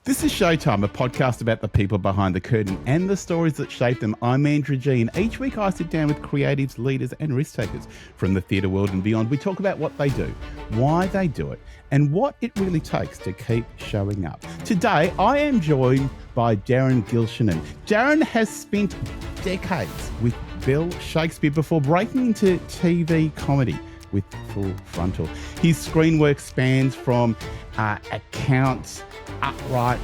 This is Showtime, a podcast about the people behind the curtain and the stories that shape them. I'm Andrew G, and each week I sit down with creatives, leaders and risk takers from the theatre world and beyond. We talk about what they do, why they do it, and what it really takes to keep showing up. Today, I am joined by Darren Gilshenan. Darren has spent decades with Bell Shakespeare before breaking into TV comedy with Frontal. His screen work spans from accounts, upright,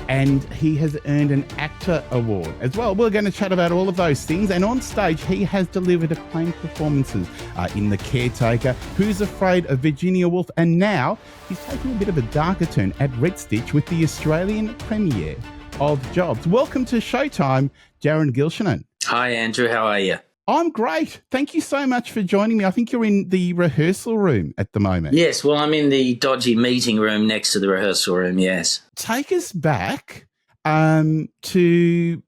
and he has earned an actor award as well. We're going to chat about all of those things, and on stage he has delivered acclaimed performances in The Caretaker, Who's Afraid of Virginia Woolf, and now he's taking a bit of a darker turn at Red Stitch with the Australian premiere of Jobs. Welcome to Showtime, Darren Gilshenan. Hi Andrew, how are you? I'm great. Thank you so much for joining me. I think you're in the rehearsal room at the moment. Yes, well, I'm in the dodgy meeting room next to the rehearsal room, yes. Take us back to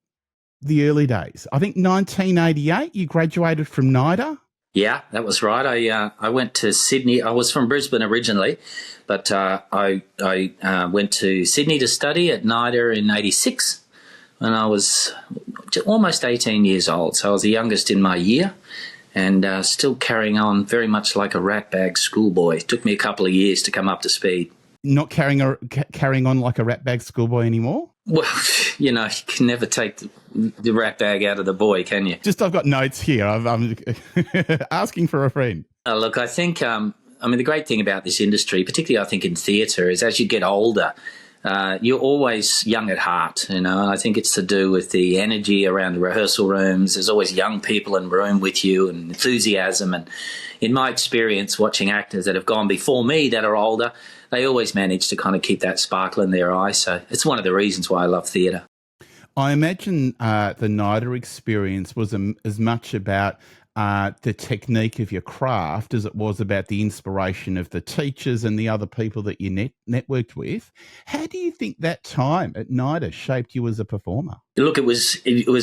the early days. I think 1988, you graduated from NIDA. Yeah, that was right. I went to Sydney. I was from Brisbane originally, but I went to Sydney to study at NIDA in 86. And I was almost 18 years old, so I was the youngest in my year and still carrying on very much like a ratbag schoolboy. It took me a couple of years to come up to speed. Not carrying on like a ratbag schoolboy anymore? Well, you know, you can never take the ratbag out of the boy, can you? Just I've got notes here. I'm asking for a friend. Look, I think, the great thing about this industry, particularly I think in theatre, is as you get older, you're always young at heart, you know, and I think it's to do with the energy around the rehearsal rooms. There's always young people in the room with you and enthusiasm. And in my experience, watching actors that have gone before me that are older, they always manage to kind of keep that sparkle in their eye. So it's one of the reasons why I love theatre. I imagine the NIDA experience was as much about the technique of your craft as it was about the inspiration of the teachers and the other people that you networked with. How do you think that time at NIDA shaped you as a performer? Look, it was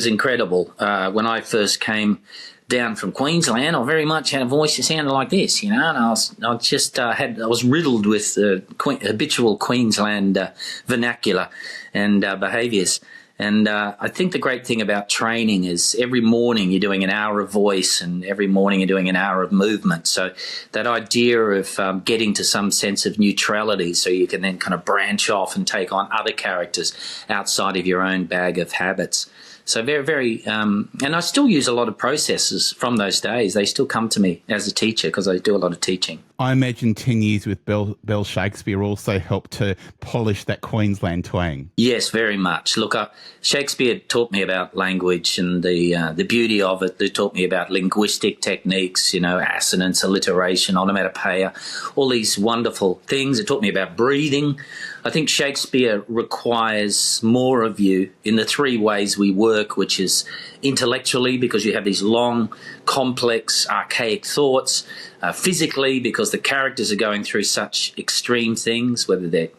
incredible. When I first came down from Queensland, I very much had a voice that sounded like this, you know, and I was riddled with habitual Queensland vernacular and behaviours. And I think the great thing about training is every morning you're doing an hour of voice and every morning you're doing an hour of movement. So that idea of getting to some sense of neutrality so you can then kind of branch off and take on other characters outside of your own bag of habits. So very, very, and I still use a lot of processes from those days. They still come to me as a teacher because I do a lot of teaching. I imagine 10 years with Bell Shakespeare also helped to polish that Queensland twang. Yes, very much. Look, Shakespeare taught me about language and the beauty of it. They taught me about linguistic techniques, you know, assonance, alliteration, onomatopoeia, all these wonderful things. It taught me about breathing. I think Shakespeare requires more of you in the three ways we work, which is intellectually, because you have these long, complex, archaic thoughts, physically, because the characters are going through such extreme things, whether they're,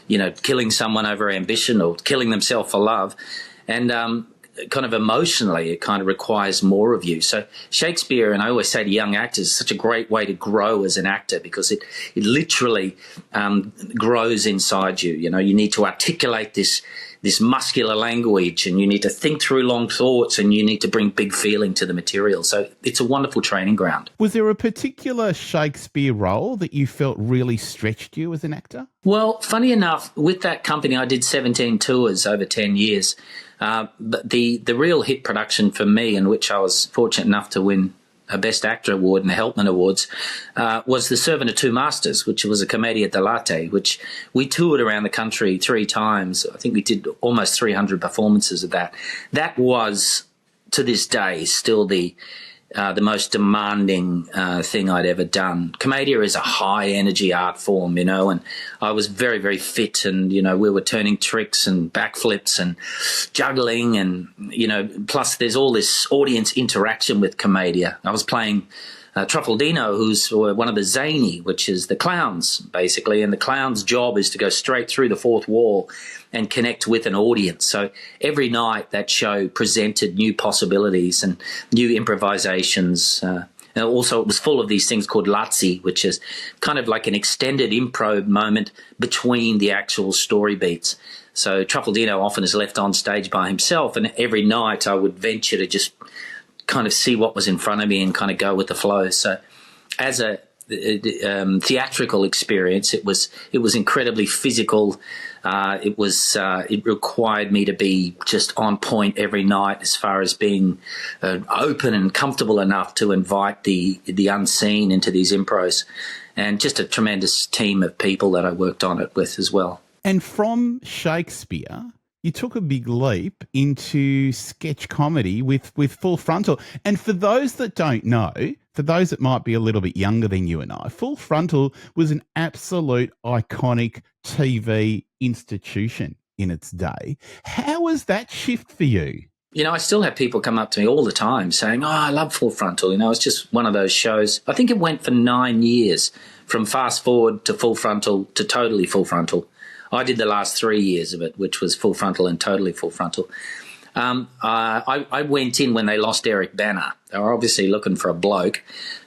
you know, killing someone over ambition or killing themselves for love, and kind of emotionally, it kind of requires more of you. So Shakespeare, and I always say to young actors, is such a great way to grow as an actor because it literally grows inside you. You know, you need to articulate this muscular language and you need to think through long thoughts and you need to bring big feeling to the material. So it's a wonderful training ground. Was there a particular Shakespeare role that you felt really stretched you as an actor? Well, funny enough, with that company, I did 17 tours over 10 years. But the real hit production for me, in which I was fortunate enough to win a Best Actor award and the Helpman Awards, was The Servant of Two Masters, which was a commedia dell'arte, which we toured around the country 3 times. I think we did almost 300 performances of that. That was, to this day, still the most demanding thing I'd ever done. Commedia is a high-energy art form, you know, and I was very, very fit and, you know, we were turning tricks and backflips and juggling and, you know, plus there's all this audience interaction with Commedia. I was playing Truffalino, who's one of the zany, which is the clowns, basically, and the clown's job is to go straight through the fourth wall and connect with an audience. So every night that show presented new possibilities and new improvisations. And Now, also, it was full of these things called lazzi, which is kind of like an extended improv moment between the actual story beats. So Truffalino often is left on stage by himself, and every night I would venture to just kind of see what was in front of me and kind of go with the flow. So as a theatrical experience, it was incredibly physical. It required me to be just on point every night as far as being open and comfortable enough to invite the unseen into these impros, and just a tremendous team of people that I worked on it with as well. And from Shakespeare, you took a big leap into sketch comedy with Full Frontal. And for those that don't know, for those that might be a little bit younger than you and I, Full Frontal was an absolute iconic TV institution in its day. How was that shift for you? You know, I still have people come up to me all the time saying, "Oh, I love Full Frontal." You know, it's just one of those shows. I think it went for 9 years, from Fast Forward to Full Frontal to Totally Full Frontal. I did the last 3 years of it, which was Full Frontal and Totally Full Frontal. I went in when they lost Eric Bana. They were obviously looking for a bloke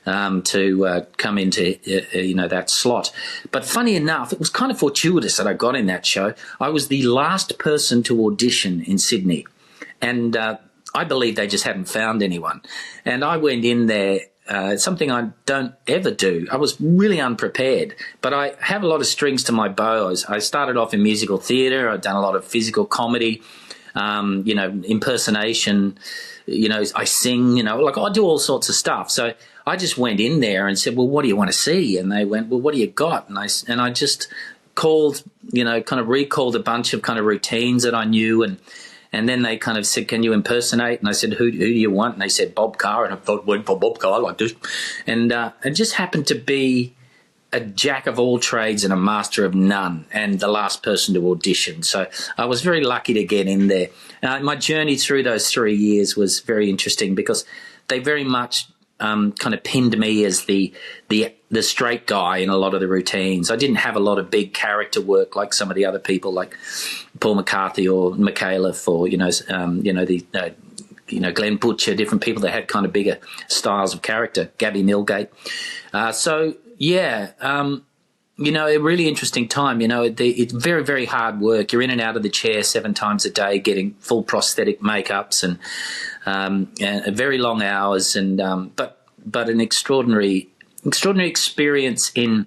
to come into that slot. But funny enough, it was kind of fortuitous that I got in that show. I was the last person to audition in Sydney, and I believe they just hadn't found anyone. And I went in there. Something I don't ever do. I was really unprepared, but I have a lot of strings to my bow. I started off in musical theatre. I've done a lot of physical comedy, impersonation. I sing. Like I do all sorts of stuff. So I just went in there and said, "Well, what do you want to see?" And they went, "Well, what do you got?" And I just called, kind of recalled a bunch of kind of routines that I knew, and then they kind of said, "Can you impersonate?" And I said, who do you want? And they said, "Bob Carr." And I thought, went for Bob Carr like this. And it just happened to be a jack of all trades and a master of none, and the last person to audition. So I was very lucky to get in there. My journey through those 3 years was very interesting because they very much kind of pinned me as the straight guy in a lot of the routines. I didn't have a lot of big character work like some of the other people, like Paul McCarthy or Micallef or Glenn Butcher, different people that had kind of bigger styles of character. Gabby Millgate. A really interesting time. It's very, very hard work. You're in and out of the chair 7 times a day, getting full prosthetic makeups and very long hours, and but an extraordinary experience in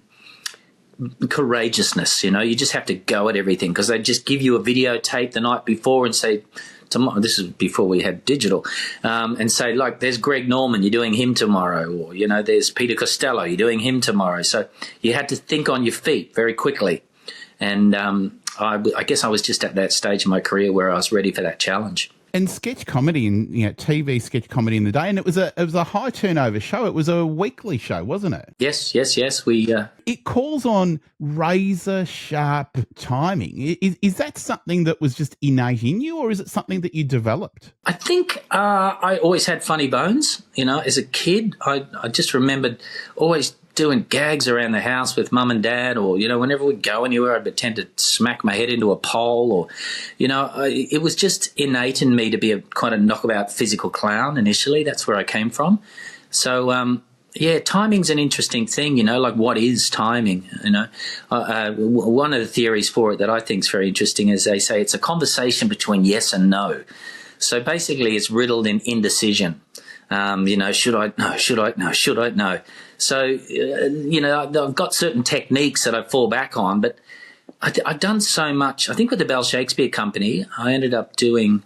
courageousness. You just have to go at everything because they just give you a videotape the night before and say, tomorrow, this is before we had digital, and say, like, there's Greg Norman, you're doing him tomorrow, or there's Peter Costello, you're doing him tomorrow. So you had to think on your feet very quickly, and I guess I was just at that stage in my career where I was ready for that challenge. And sketch comedy and TV sketch comedy in the day, and it was a high turnover show. It was a weekly show, wasn't it? Yes. It calls on razor sharp timing. Is that something that was just innate in you, or is it something that you developed? I think I always had funny bones. As a kid, I just remembered always doing gags around the house with mum and dad, or whenever we'd go anywhere, I'd pretend to smack my head into a pole, or it was just innate in me to be a kind of knockabout physical clown. Initially, that's where I came from. So timing's an interesting thing. Like, what is timing? One of the theories for it that I think is very interesting is they say it's a conversation between yes and no. So basically, it's riddled in indecision. Should I? No. Should I? No. Should I? No. So, I've got certain techniques that I fall back on, but I've done so much. I think with the Bell Shakespeare Company, I ended up doing,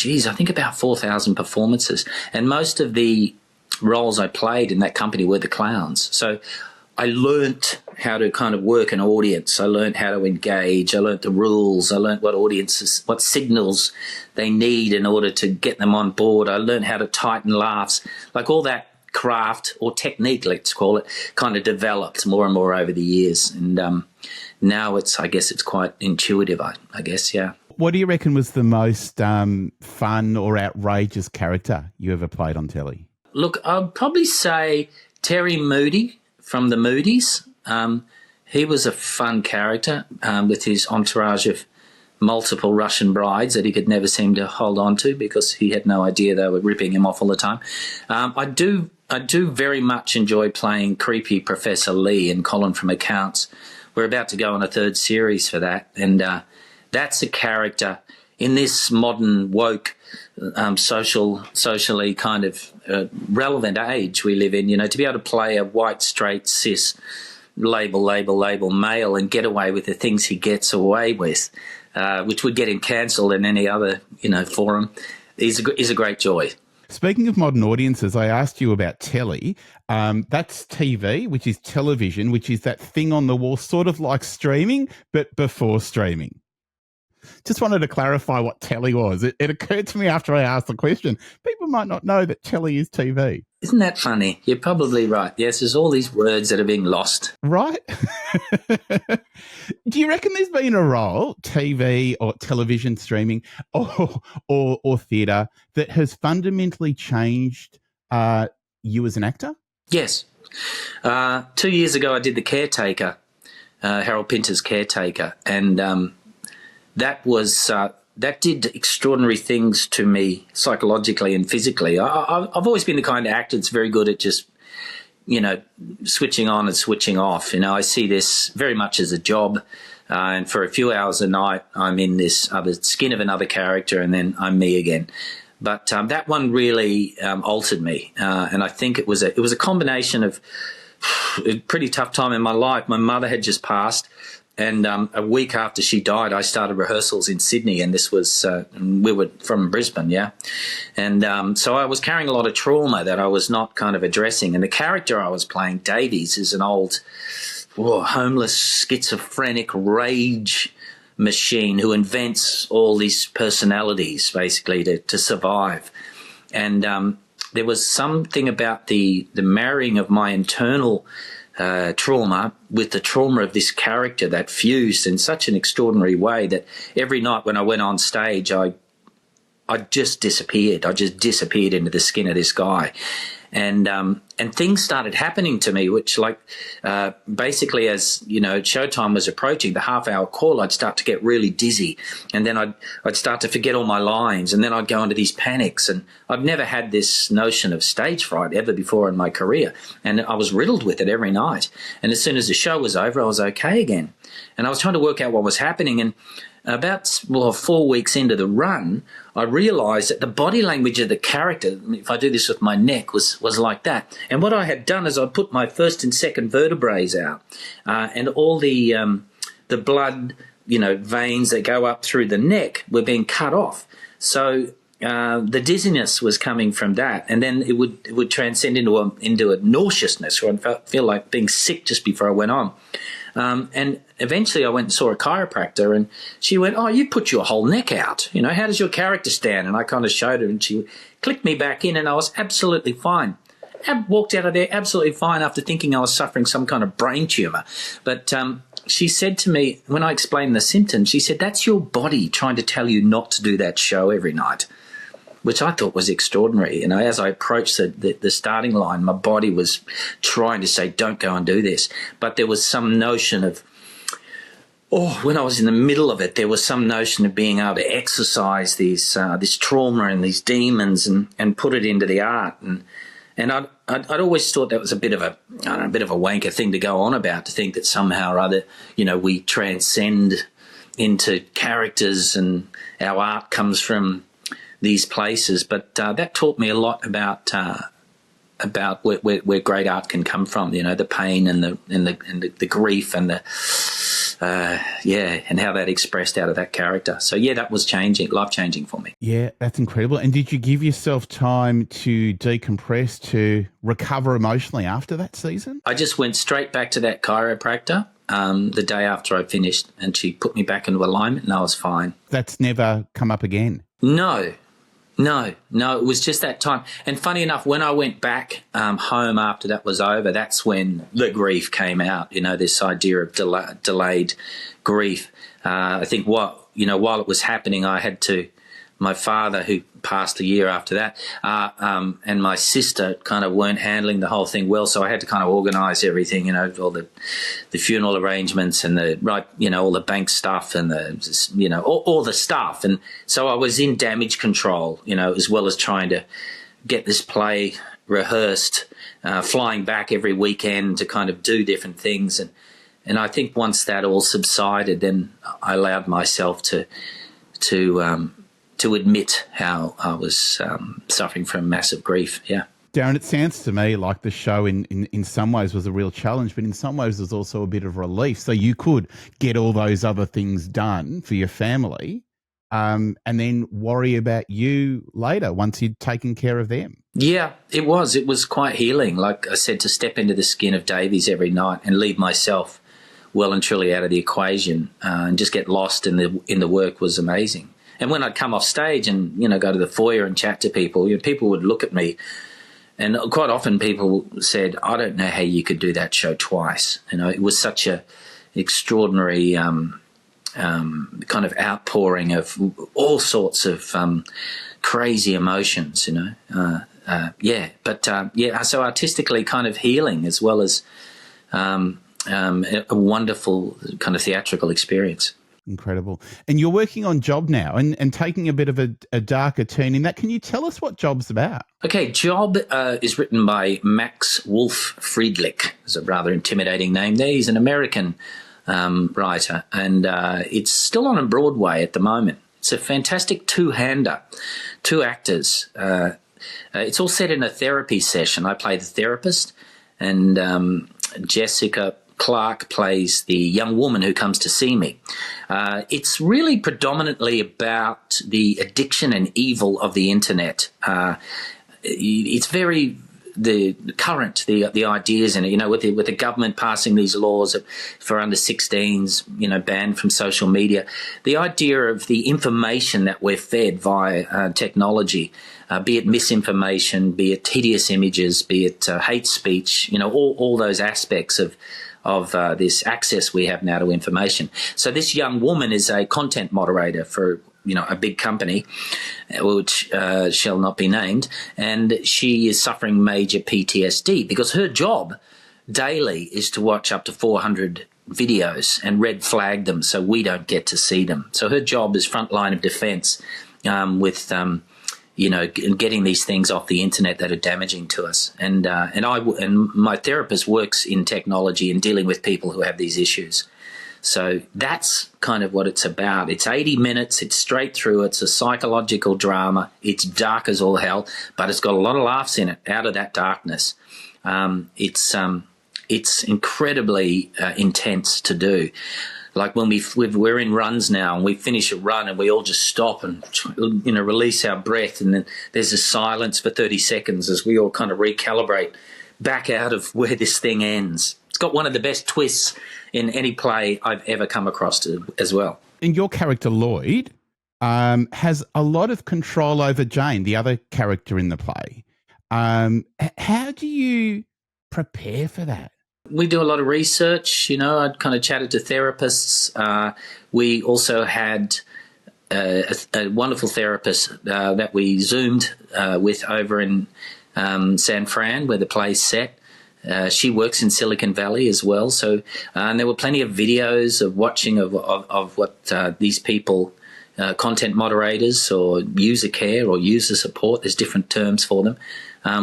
I think about 4,000 performances. And most of the roles I played in that company were the clowns. So I learnt how to kind of work an audience. I learnt how to engage. I learnt the rules. I learnt what signals they need in order to get them on board. I learnt how to tighten laughs, like all that craft or technique, let's call it, kind of developed more and more over the years. And now I guess it's quite intuitive, I guess, yeah. What do you reckon was the most fun or outrageous character you ever played on telly? Look, I'd probably say Terry Moody from the Moodies. He was a fun character with his entourage of multiple Russian brides that he could never seem to hold on to because he had no idea they were ripping him off all the time. I do I do very much enjoy playing creepy Professor Lee in Colin from Accounts. We're about to go on a third series for that, and that's a character in this modern woke, socially kind of relevant age we live in. To be able to play a white, straight, cis, label male and get away with the things he gets away with, which would get him cancelled in any other forum, is a great joy. Speaking of modern audiences, I asked you about telly. That's TV, which is television, which is that thing on the wall, sort of like streaming, but before streaming. Just wanted to clarify what telly was. It occurred to me after I asked the question, people might not know that telly is TV. Isn't that funny? You're probably right. Yes, there's all these words that are being lost. Right? Do you reckon there's been a role, TV or television streaming or theatre, that has fundamentally changed you as an actor? Yes. 2 years ago I did The Caretaker, Harold Pinter's Caretaker, and that did extraordinary things to me psychologically and physically. I've always been the kind of actor that's very good at just, switching on and switching off. I see this very much as a job, and for a few hours a night I'm in this other skin of another character, and then I'm me again. But that one really altered me, and I think it was a combination of a pretty tough time in my life. My mother had just passed. And a week after she died, I started rehearsals in Sydney, and this was we were from Brisbane, yeah. And so I was carrying a lot of trauma that I was not kind of addressing. And the character I was playing, Davies, is an old, homeless, schizophrenic rage machine who invents all these personalities basically to survive. And there was something about the marrying of my internal trauma with the trauma of this character that fused in such an extraordinary way that every night when I went on stage, I just disappeared. I just disappeared into the skin of this guy. And things started happening to me, which basically as, Showtime was approaching, the half-hour call, I'd start to get really dizzy. And then I'd start to forget all my lines, and then I'd go into these panics. And I've never had this notion of stage fright ever before in my career. And I was riddled with it every night. And as soon as the show was over, I was okay again. And I was trying to work out what was happening. And about 4 weeks into the run, I realised that the body language of the character, if I do this with my neck, was like that. And what I had done is I put my first and second vertebrae out, and all the blood, veins that go up through the neck were being cut off. So the dizziness was coming from that, and then it would transcend into a nauseousness, where I feel like being sick just before I went on. And eventually I went and saw a chiropractor, and she went, "Oh, you put your whole neck out. How does your character stand?" And I kind of showed her, and she clicked me back in, and I was absolutely fine. I walked out of there absolutely fine after thinking I was suffering some kind of brain tumour. But she said to me, when I explained the symptoms, she said, "That's your body trying to tell you not to do that show every night," which I thought was extraordinary. As I approached the starting line, my body was trying to say, "Don't go and do this." But there was some notion of, when I was in the middle of it, there was some notion of being able to exercise this trauma and these demons and put it into the art. And I'd always thought that was a bit of a wanker thing to go on about, to think that somehow or other, we transcend into characters and our art comes from these places. But that taught me a lot about where great art can come from. The pain and the grief and and how that expressed out of that character. So that was life changing for me. Yeah, that's incredible. And did you give yourself time to decompress, to recover emotionally after that season? I just went straight back to that chiropractor the day after I finished, and she put me back into alignment, and I was fine. That's never come up again? No, it was just that time. And funny enough, when I went back home after that was over, that's when the grief came out, this idea of delayed grief. I think while it was happening, I had to, my father, who passed a year after that, and my sister kind of weren't handling the whole thing well, so I had to kind of organise everything, all the funeral arrangements and all the bank stuff and all the stuff. And so I was in damage control, as well as trying to get this play rehearsed, flying back every weekend to kind of do different things. And I think once that all subsided, then I allowed myself to admit how I was suffering from massive grief. Yeah. Darren, it sounds to me like the show in some ways was a real challenge, but in some ways was also a bit of relief. So you could get all those other things done for your family, and then worry about you later once you'd taken care of them. Yeah, it was. It was quite healing. Like I said, to step into the skin of Davies every night and leave myself well and truly out of the equation and just get lost in the work was amazing. And when I'd come off stage and, go to the foyer and chat to people, people would look at me. And quite often people said, I don't know how you could do that show twice. It was such a extraordinary kind of outpouring of all sorts of crazy emotions, so artistically kind of healing as well as a wonderful kind of theatrical experience. Incredible. And you're working on Job now and taking a bit of a darker turn in that. Can you tell us what Job's about? Okay, Job is written by Max Wolf Friedrich. It's a rather intimidating name there. He's an American writer, and it's still on Broadway at the moment. It's a fantastic two-hander, two actors. It's all set in a therapy session. I play the therapist, and Jessica Clark plays the young woman who comes to see me. It's really predominantly about the addiction and evil of the internet. It's very the ideas in it, with the government passing these laws for under 16s, banned from social media. The idea of the information that we're fed via technology, be it misinformation, be it hideous images, be it hate speech, all those aspects of this access we have now to information. So this young woman is a content moderator for a big company, which shall not be named, and she is suffering major PTSD because her job daily is to watch up to 400 videos and red flag them so we don't get to see them. So her job is front line of defense with getting these things off the internet that are damaging to us. And my therapist works in technology and dealing with people who have these issues. So that's kind of what it's about. It's 80 minutes. It's straight through. It's a psychological drama. It's dark as all hell, but it's got a lot of laughs in it out of that darkness. It's incredibly intense to do. Like when we're in runs now and we finish a run and we all just stop and release our breath, and then there's a silence for 30 seconds as we all kind of recalibrate back out of where this thing ends. It's got one of the best twists in any play I've ever come across as well. And your character Lloyd has a lot of control over Jane, the other character in the play. How do you prepare for that? We do a lot of research. I'd kind of chatted to therapists. We also had a wonderful therapist that we Zoomed with over in San Fran, where the play's set. She works in Silicon Valley as well. So, and there were plenty of videos of watching of what these people, content moderators or user care or user support, there's different terms for them,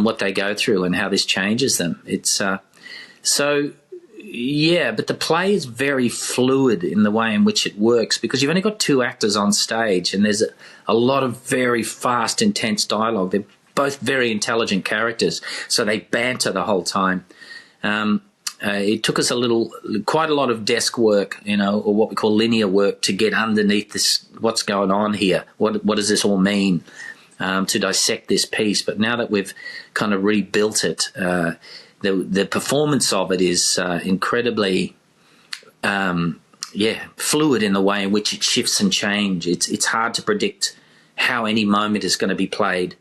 what they go through and how this changes them. It's but the play is very fluid in the way in which it works because you've only got two actors on stage and there's a lot of very fast, intense dialogue. They're both very intelligent characters, so they banter the whole time. It took us quite a lot of desk work, or what we call linear work to get underneath this, what's going on here, what does this all mean, to dissect this piece. But now that we've kind of rebuilt it, the performance of it is incredibly fluid in the way in which it shifts and changes. It's hard to predict how any moment is going to be played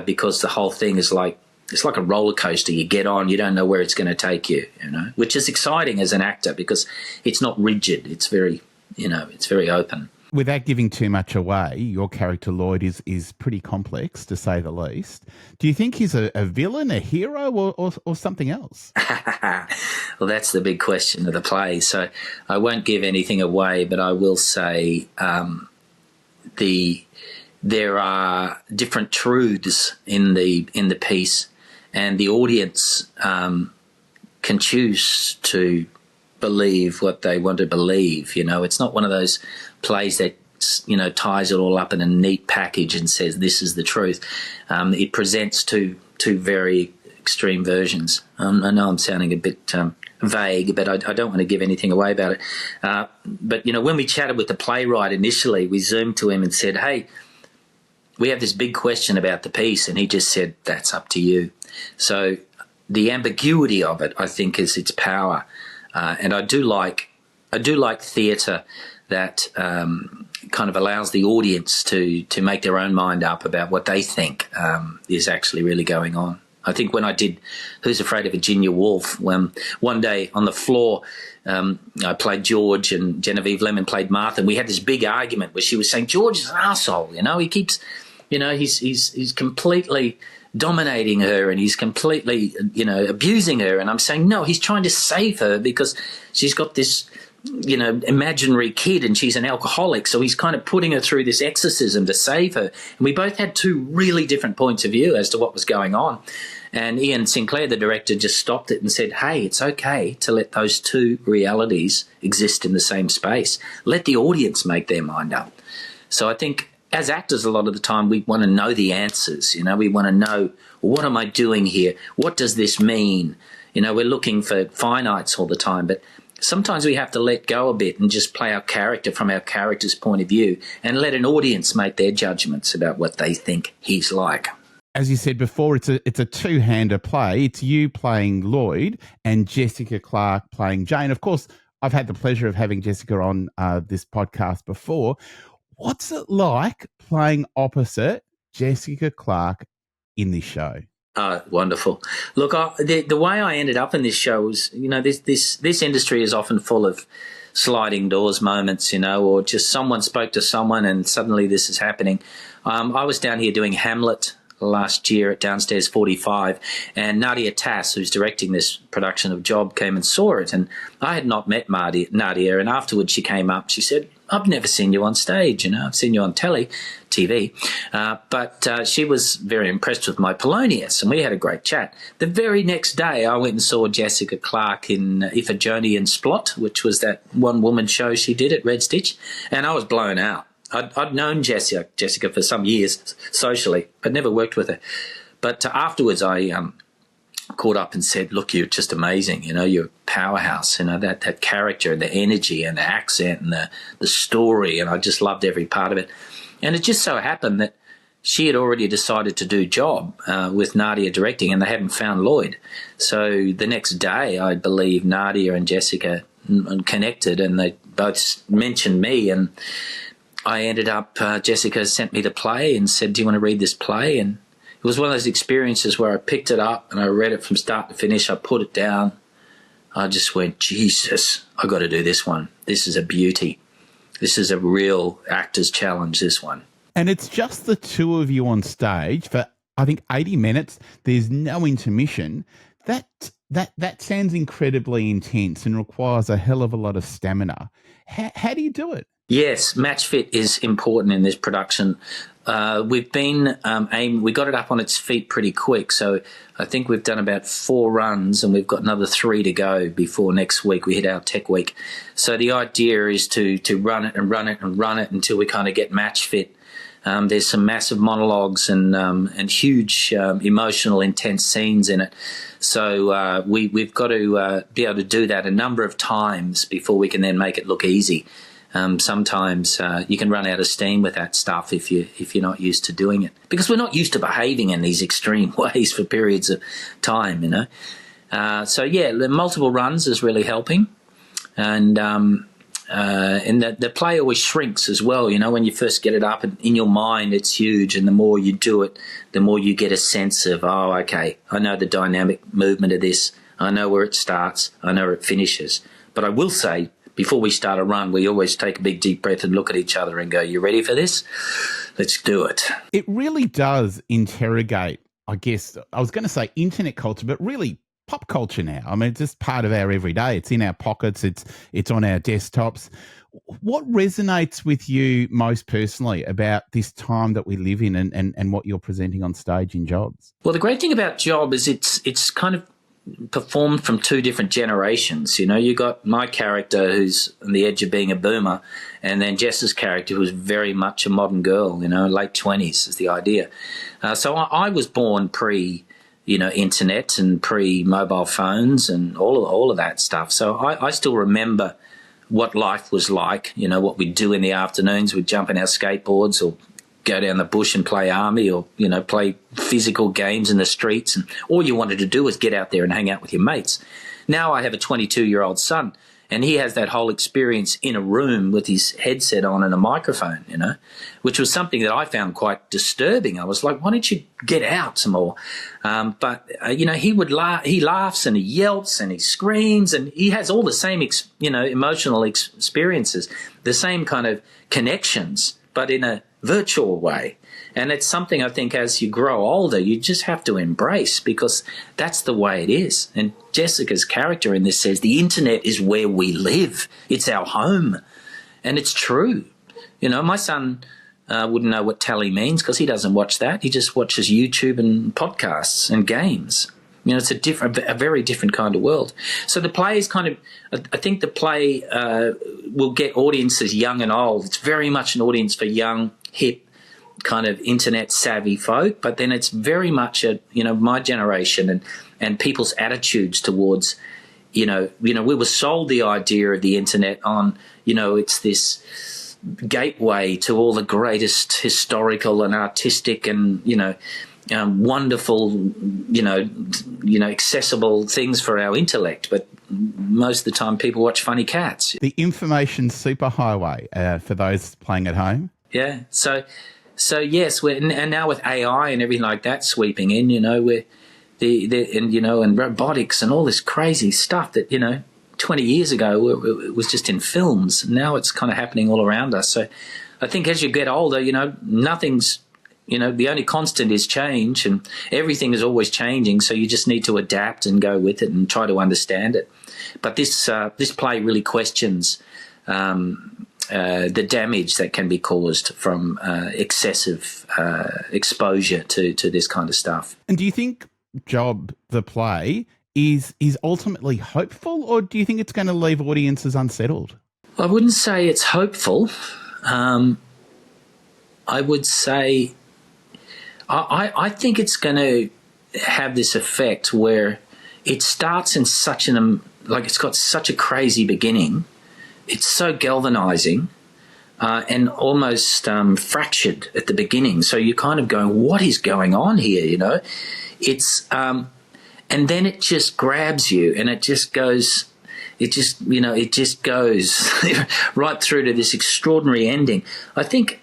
because the whole thing is like a roller coaster. You get on, you don't know where it's going to take you, which is exciting as an actor because it's not rigid. It's very, it's very open. Without giving too much away, your character Lloyd is pretty complex, to say the least. Do you think he's a villain, a hero, or something else? Well, that's the big question of the play. So I won't give anything away, but I will say there are different truths in the piece and the audience can choose to believe what they want to believe. It's not one of those plays that ties it all up in a neat package and says this is the truth. It presents two very extreme versions. I know I'm sounding a bit vague, but I don't want to give anything away about it. But when we chatted with the playwright initially, we zoomed to him and said, "Hey, we have this big question about the piece," and he just said, "That's up to you." So the ambiguity of it, I think, is its power. And I do like theatre that kind of allows the audience to make their own mind up about what they think is actually really going on. I think when I did Who's Afraid of Virginia Woolf, when one day on the floor I played George and Genevieve Lemon played Martha, and we had this big argument where she was saying George is an arsehole, he keeps, he's completely dominating her and he's completely, abusing her. And I'm saying, no, he's trying to save her because she's got this, imaginary kid and she's an alcoholic. So he's kind of putting her through this exorcism to save her. And we both had two really different points of view as to what was going on. And Ian Sinclair, the director, just stopped it and said, hey, it's okay to let those two realities exist in the same space. Let the audience make their mind up. So I think as actors, a lot of the time, we want to know the answers. We want to know, what am I doing here? What does this mean? We're looking for finites all the time, but sometimes we have to let go a bit and just play our character from our character's point of view and let an audience make their judgments about what they think he's like. As you said before, it's a two-hander play. It's you playing Lloyd and Jessica Clarke playing Jane. Of course, I've had the pleasure of having Jessica on this podcast before. What's it like playing opposite Jessica Clarke in this show? Oh, wonderful. Look, the way I ended up in this show was, this industry is often full of sliding doors moments, or just someone spoke to someone and suddenly this is happening. I was down here doing Hamlet last year at Downstairs 45, and Nadia Tass, who's directing this production of Job, came and saw it, and I had not met Nadia, and afterwards she came up, she said, I've never seen you on stage, I've seen you on TV, but she was very impressed with my Polonius, and we had a great chat. The very next day, I went and saw Jessica Clarke in Iphigenia and Splot, which was that one-woman show she did at Red Stitch, and I was blown out. I'd known Jessica for some years socially, but never worked with her. But afterwards, I caught up and said, look, you're just amazing, you're a powerhouse, that character and the energy and the accent and the story, and I just loved every part of it. And it just so happened that she had already decided to do Job with Nadia directing, and they hadn't found Lloyd. So the next day, I believe Nadia and Jessica connected, and they both mentioned me, and I ended up, Jessica sent me the play and said, do you want to read this play? And it was one of those experiences where I picked it up and I read it from start to finish. I put it down. I just went, Jesus, I got to do this one. This is a beauty. This is a real actor's challenge, this one. And it's just the two of you on stage for, I think, 80 minutes. There's no intermission. That sounds incredibly intense and requires a hell of a lot of stamina. How do you do it? Yes, match fit is important in this production. We've been we got it up on its feet pretty quick, so I think we've done about 4 runs and we've got another 3 to go before next week we hit our tech week. So the idea is to run it and run it and run it until we kind of get match fit. There's some massive monologues and huge emotional, intense scenes in it. So we've got to be able to do that a number of times before we can then make it look easy. Sometimes you can run out of steam with that stuff if you're not used to doing it, because we're not used to behaving in these extreme ways for periods of time, So yeah, the multiple runs is really helping, and the play always shrinks as well. When you first get it up, and in your mind it's huge, and the more you do it, the more you get a sense of, oh, okay, I know the dynamic movement of this. I know where it starts. I know where it finishes. But I will say, before we start a run, we always take a big deep breath and look at each other and go, you ready for this? Let's do it. It really does interrogate, I guess, I was going to say internet culture, but really pop culture now. I mean, it's just part of our everyday. It's in our pockets. It's on our desktops. What resonates with you most personally about this time that we live in and what you're presenting on stage in Jobs? Well, the great thing about Job is it's kind of performed from two different generations. You got my character who's on the edge of being a boomer, and then Jess's character who's very much a modern girl, late 20s is the idea. So I was born internet and pre-mobile phones and all of that stuff. So I still remember what life was like, what we'd do in the afternoons. We'd jump in our skateboards or go down the bush and play army or, play physical games in the streets. And all you wanted to do was get out there and hang out with your mates. Now I have a 22-year-old son, and he has that whole experience in a room with his headset on and a microphone, which was something that I found quite disturbing. I was like, why don't you get out some more? But he laughs and he yelps and he screams and he has all the same, emotional experiences, the same kind of connections, but in a virtual way. And it's something I think as you grow older, you just have to embrace, because that's the way it is. And Jessica's character in this says the internet is where we live. It's our home. And it's true. My son wouldn't know what tally means because he doesn't watch that. He just watches YouTube and podcasts and games. It's a very different kind of world. So the play is I think the play will get audiences young and old. It's very much an audience for young, hip, kind of internet savvy folk, but then it's very much my generation and people's attitudes towards, we were sold the idea of the internet on, it's this gateway to all the greatest historical and artistic and, wonderful, accessible things for our intellect. But most of the time people watch funny cats. The information superhighway for those playing at home. Yeah. So yes, and now with AI and everything like that sweeping in, we're and robotics and all this crazy stuff that 20 years ago it was just in films. Now it's kind of happening all around us. So I think as you get older, nothing's the only constant is change, and everything is always changing. So you just need to adapt and go with it and try to understand it. But this play really questions the damage that can be caused from excessive exposure to this kind of stuff. And do you think Job, the play, is ultimately hopeful, or do you think it's going to leave audiences unsettled? I wouldn't say it's hopeful. I would say I think it's going to have this effect where it starts in such it's got such a crazy beginning. It's so galvanizing and almost fractured at the beginning. So you're kind of going, what is going on here, It's and then it just grabs you and it just goes right through to this extraordinary ending. I think,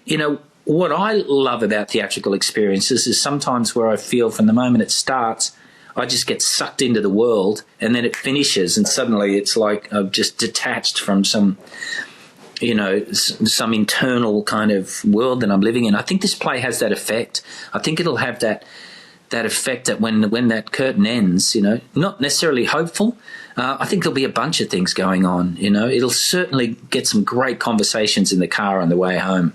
what I love about theatrical experiences is sometimes where I feel from the moment it starts, I just get sucked into the world, and then it finishes and suddenly it's like I've just detached from some internal kind of world that I'm living in. I think this play has that effect. I think it'll have that effect that when that curtain ends, not necessarily hopeful. I think there'll be a bunch of things going on. It'll certainly get some great conversations in the car on the way home.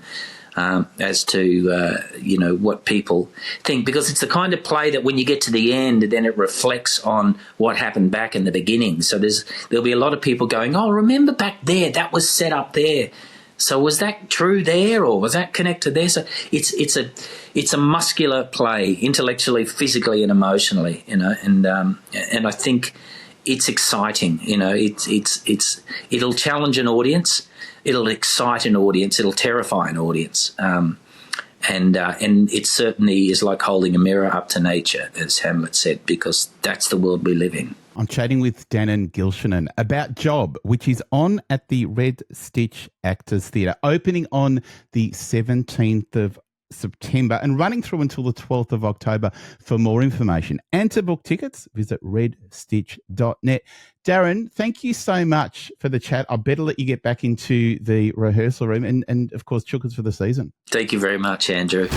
As to, what people think, because it's the kind of play that when you get to the end, then it reflects on what happened back in the beginning. So there'll be a lot of people going, oh, remember back there, that was set up there. So was that true there, or was that connected there? So it's a muscular play, intellectually, physically, and emotionally, and I think it's exciting. It'll challenge an audience. It'll excite an audience. It'll terrify an audience. And it certainly is like holding a mirror up to nature, as Hamlet said, because that's the world we live in. I'm chatting with Darren Gilshenan about Job, which is on at the Red Stitch Actors Theatre, opening on the 17th of September and running through until the 12th of October. For more information and to book tickets, visit redstitch.net. Darren, thank you so much for the chat. I better let you get back into the rehearsal room and of course, chookers for the season. Thank you very much, Andrew.